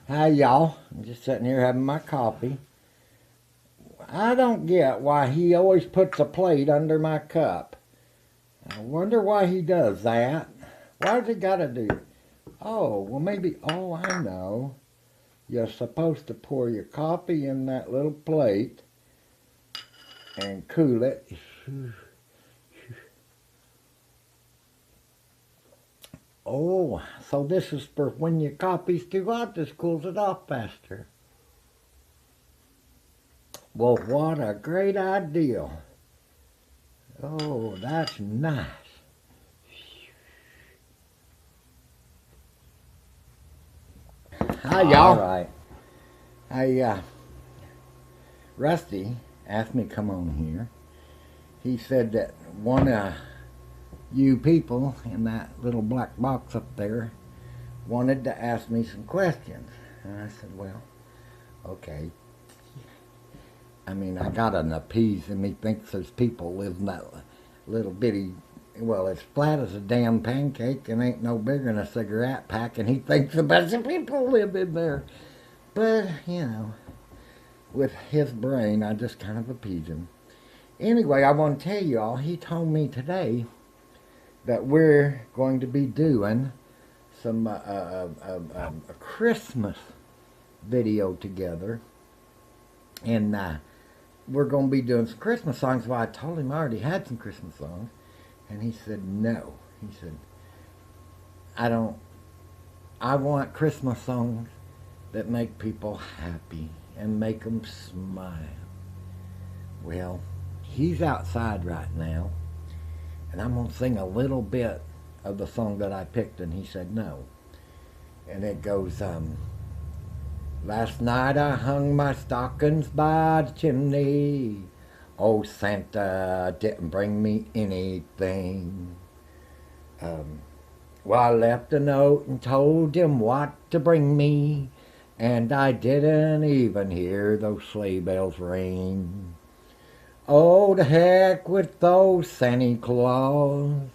Hi y'all, I'm just sitting here having my coffee. I don't get why he always puts a plate under my cup. I wonder why he does that. Why does he gotta do it? Oh, well maybe, oh I know. You're supposed to pour your coffee in that little plate and cool it. Oh, so this is for when your coffee's too hot, this cools it off faster. Well, what a great idea. Oh, that's nice. Hi, y'all. All right. Hey, Rusty asked me to come on here. He said that one of you people in that little black box up there wanted to ask me some questions. And I said, well, okay. I mean, I got an appease, and he thinks there's people live in that little bitty, well, it's flat as a damn pancake and ain't no bigger than a cigarette pack, and he thinks a bunch of people live in there. But, you know, with his brain, I just kind of appease him. Anyway, I want to tell y'all, he told me today that we're going to be doing some a Christmas video together, and we're going to be doing some Christmas songs. Well, I told him I already had some Christmas songs, and he said no. He said, I want Christmas songs that make people happy and make them smile. Well, he's outside right now, and I'm going to sing a little bit of the song that I picked, and he said no. And it goes, last night I hung my stockings by the chimney. Oh, Santa didn't bring me anything. Well, I left a note and told him what to bring me, and I didn't even hear those sleigh bells ring. Oh, to heck with those Santa Claus.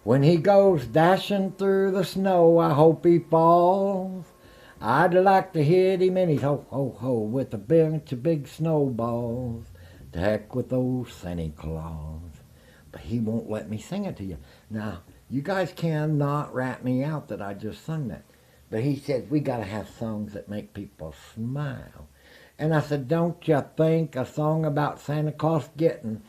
When he goes dashing through the snow, I hope he falls. I'd like to hit him in his ho-ho-ho with a bunch of big snowballs. To heck with those Santa Claus. But he won't let me sing it to you. Now, you guys cannot rat me out that I just sung that. But he said, we got to have songs that make people smile. And I said, don't you think a song about Santa Claus getting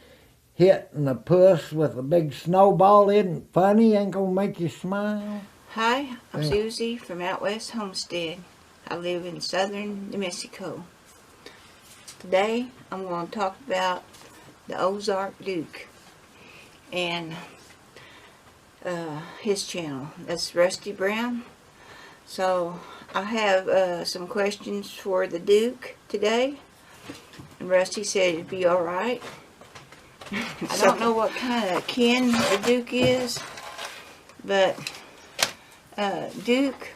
hit in the puss with a big snowball isn't funny? Ain't gonna make you smile? Hi, I'm Susie from Out West Homestead. I live in southern New Mexico. Today I'm going to talk about the Ozark Duke and his channel. That's Rusty Brown. So I have some questions for the Duke today. And Rusty said it'd be alright. I don't know what kind of kin the Duke is, but Duke,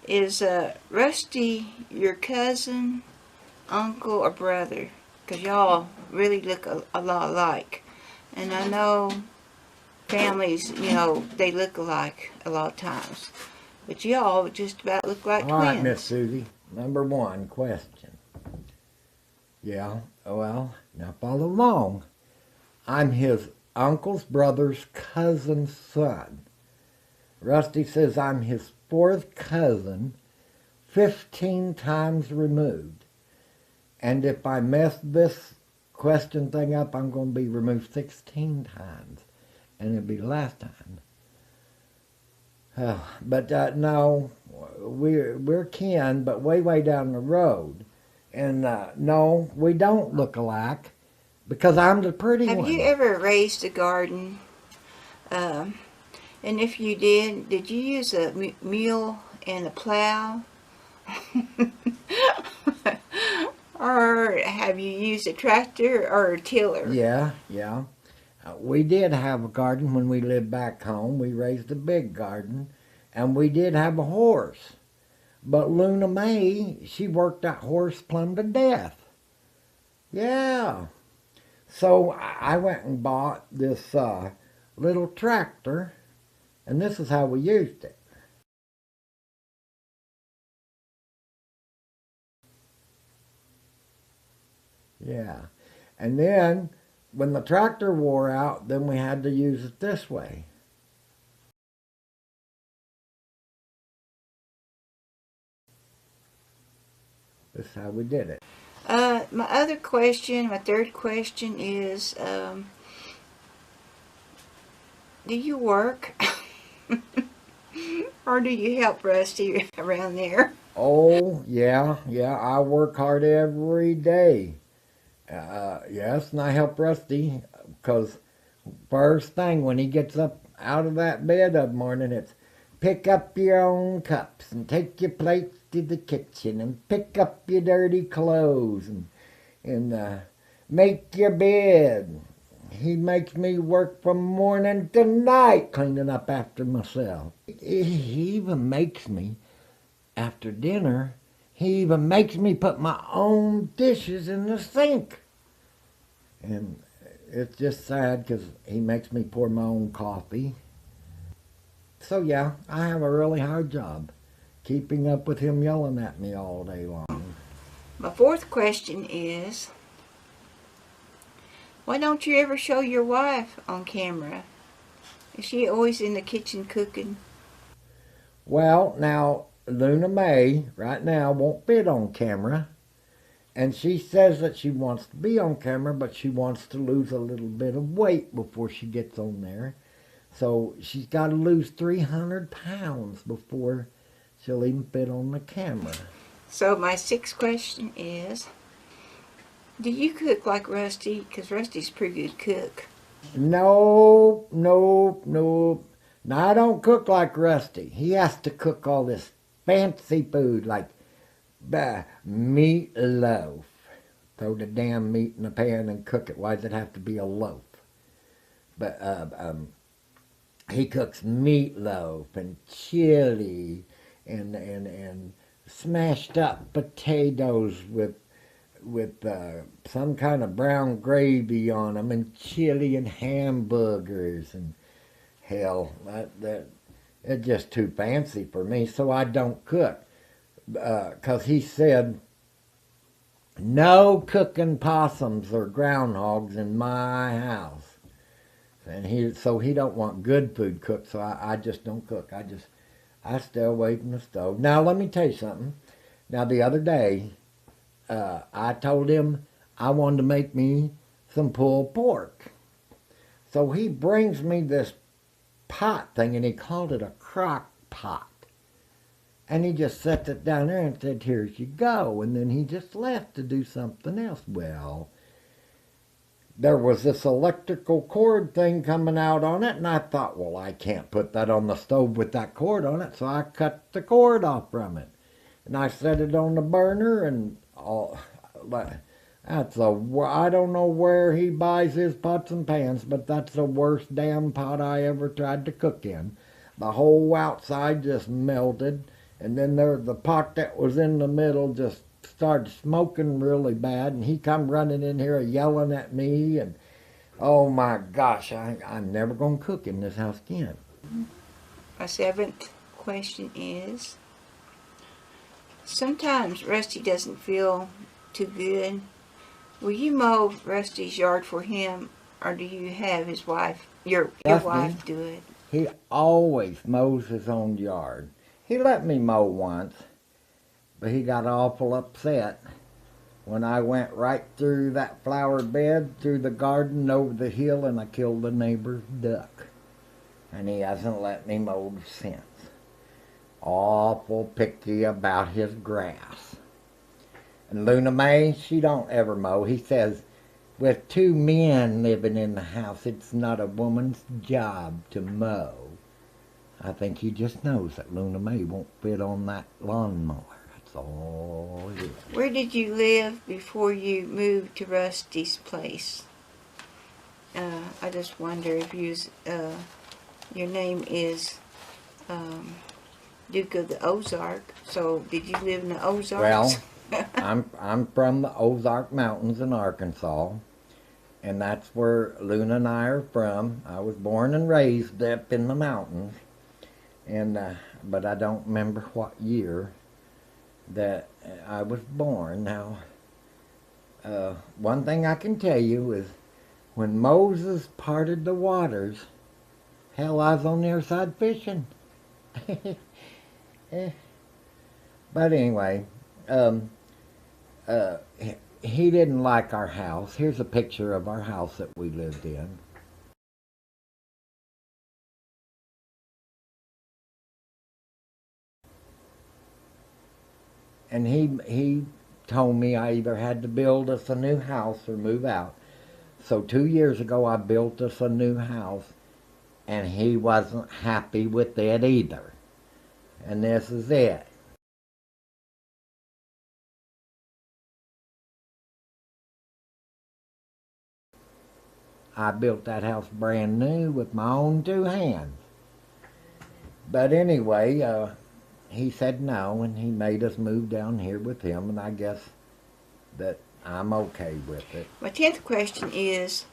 is Rusty your cousin, uncle, or brother? Because y'all really look a lot alike. And I know families, you know, they look alike a lot of times. But y'all just about look like twins. All right, Miss Susie. Number one question. Yeah, well, now follow along. I'm his uncle's brother's cousin's son. Rusty says I'm his fourth cousin, 15 times removed. And if I mess this question thing up, I'm going to be removed 16 times. And it'll be the last time. But no, we're kin, but way down the road. And no, we don't look alike. because I'm the pretty Have one. you ever raised a garden? Um, and if you did you use a mule and a plow? Or have you used a tractor or a tiller? Yeah, yeah. We did have a garden when we lived back home. We raised a big garden, and we did have a horse. But Luna May, she worked that horse plumb to death. Yeah. So I went and bought this little tractor, and this is how we used it. Yeah. And then when the tractor wore out, then we had to use it this way. This is how we did it. My other question, my third question is, do you work? Or do you help Rusty around there? Oh, yeah, yeah, I work hard every day. Yes, and I help Rusty because first thing when he gets up out of that bed of morning, it's pick up your own cups and take your plates to the kitchen and pick up your dirty clothes and make your bed. He makes me work from morning to night cleaning up after myself. He even makes me, after dinner, he even makes me put my own dishes in the sink. And it's just sad because he makes me pour my own coffee. So yeah, I have a really hard job keeping up with him yelling at me all day long. My fourth question is, why don't you ever show your wife on camera? Is she always in the kitchen cooking? Well, now Luna May right now won't fit on camera, and she says that she wants to be on camera, but she wants to lose a little bit of weight before she gets on there. So she's got to lose 300 pounds before she'll even fit on the camera. So my sixth question is, do you cook like Rusty? Because Rusty's a pretty good cook. No, no, no. Now I don't cook like Rusty. He has to cook all this fancy food like meatloaf. Throw the damn meat in the pan and cook it. Why does it have to be a loaf? But he cooks meatloaf and chili and smashed up potatoes with some kind of brown gravy on them and chili and hamburgers and hell that it's just too fancy for me, so I don't cook because he said no cooking possums or groundhogs in my house, and he don't want good food cooked, so I just don't cook. I stay away from the stove. Now let me tell you something. Now the other day I told him I wanted to make me some pulled pork. So he brings me this pot thing, and he called it a crock pot. And he just set it down there and said, here you go. And then he just left to do something else. Well, there was this electrical cord thing coming out on it, and I thought, well, I can't put that on the stove with that cord on it, so I cut the cord off from it. And I set it on the burner, and all, I don't know where he buys his pots and pans, but that's the worst damn pot I ever tried to cook in. The whole outside just melted, and then the pot that was in the middle just started smoking really bad, and he come running in here yelling at me, and oh my gosh, I'm never going to cook in this house again. My seventh question is, sometimes Rusty doesn't feel too good. Will you mow Rusty's yard for him, or do you have his wife, your wife, do it? He always mows his own yard. He let me mow once, but he got awful upset when I went right through that flower bed, through the garden, over the hill, and I killed the neighbor's duck. And he hasn't let me mow since. Awful picky about his grass. And Luna May, she don't ever mow. He says, with two men living in the house, it's not a woman's job to mow. I think he just knows that Luna May won't fit on that lawnmower. That's all it is. Where did you live before you moved to Rusty's place? I just wonder if your name is Duke of the Ozark. So did you live in the Ozarks? Well, I'm from the Ozark Mountains in Arkansas, and that's where Luna and I are from. I was born and raised up in the mountains, and but I don't remember what year that I was born. Now, one thing I can tell you is when Moses parted the waters, hell, I was on the other side fishing. But anyway, he didn't like our house. Here's a picture of our house that we lived in. And he told me I either had to build us a new house or move out. So 2 years ago I built us a new house, and he wasn't happy with it either. And this is it. I built that house brand new with my own two hands. But anyway, he said no, and he made us move down here with him, and I guess that I'm okay with it. My 10th question is,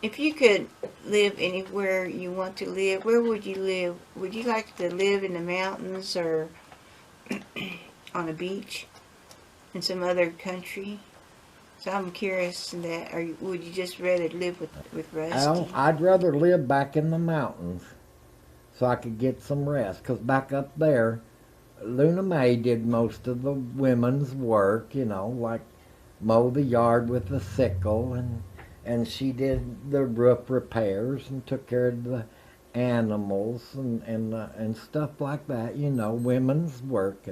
if you could live anywhere you want to live, where would you live? Would you like to live in the mountains or on a beach in some other country? So I'm curious in that. Or would you just rather live with Rusty? Well, I'd rather live back in the mountains so I could get some rest. Because back up there, Luna May did most of the women's work, you know, like mow the yard with the sickle, and she did the roof repairs and took care of the animals and stuff like that, you know, women's work.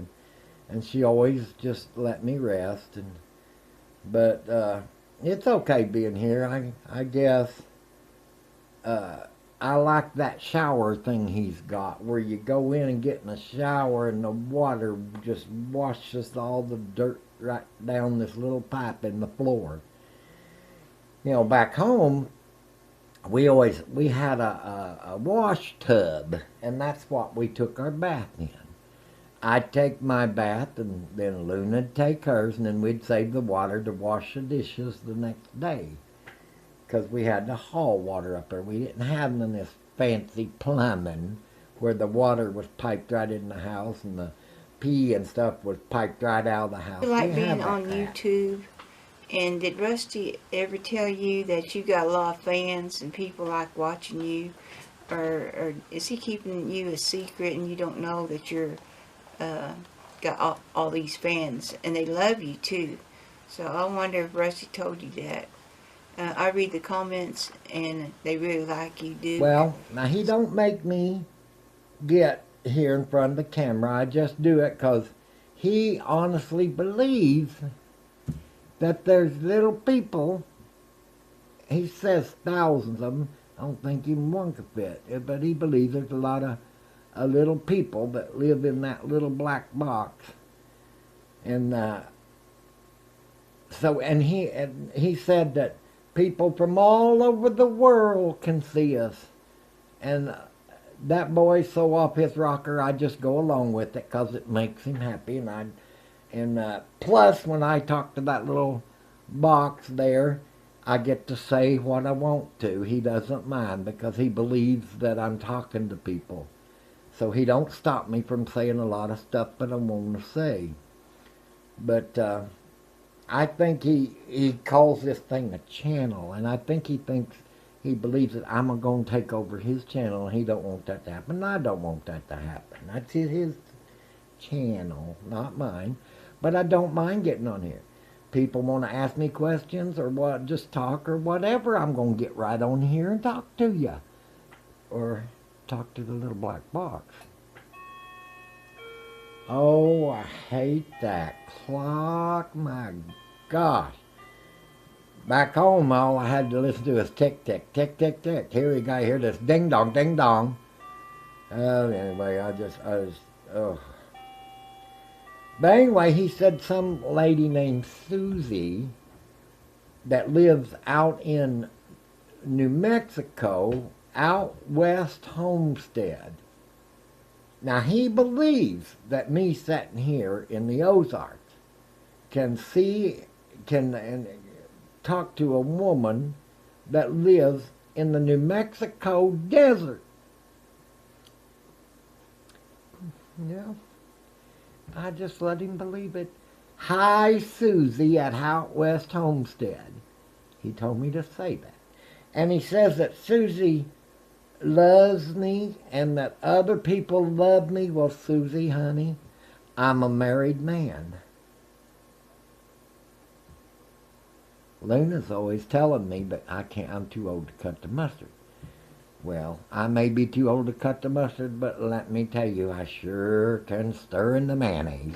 And she always just let me rest. But it's okay being here, I guess. I like that shower thing he's got, where you go in and get in a shower and the water just washes all the dirt right down this little pipe in the floor. You know, back home, we had a wash tub, and that's what we took our bath in. I'd take my bath, and then Luna'd take hers, and then we'd save the water to wash the dishes the next day. Because we had to haul water up there. We didn't have none of this fancy plumbing where the water was piped right in the house and the pee and stuff was piped right out of the house. You like being on YouTube? And did Rusty ever tell you that you got a lot of fans and people like watching you? Or is he keeping you a secret and you don't know that you're got all these fans, and they love you too? So I wonder if Rusty told you that. I read the comments, and they really like you, Duke. Well, now he don't make me get here in front of the camera. I just do it because he honestly believes that there's little people. He says thousands of them. I don't think even one could fit, but he believes there's a lot of little people that live in that little black box. And he said that people from all over the world can see us. And that boy's so off his rocker, I just go along with it because it makes him happy. And plus, when I talk to that little box there, I get to say what I want to. He doesn't mind because he believes that I'm talking to people. So he don't stop me from saying a lot of stuff that I want to say. But I think he calls this thing a channel, and I think he believes that I'm going to take over his channel, and he don't want that to happen. I don't want that to happen. That's his channel, not mine. But I don't mind getting on here. People want to ask me questions or what, just talk or whatever, I'm going to get right on here and talk to you. Or talk to the little black box. Oh, I hate that clock. My gosh. Back home, all I had to listen to was tick, tick, tick, tick, tick. Here we go, hear this ding dong, ding dong. Anyway, I was, oh. But anyway, he said some lady named Susie that lives out in New Mexico, Out West Homestead. Now, he believes that me sitting here in the Ozarks can see, can and talk to a woman that lives in the New Mexico desert. Yeah, I just let him believe it. Hi, Susie at Out West Homestead. He told me to say that. And he says that Susie loves me and that other people love me. Well, Susie, honey, I'm a married man. Luna's always telling me that I'm too old to cut the mustard. Well, I may be too old to cut the mustard, but let me tell you, I sure can stir in the mayonnaise.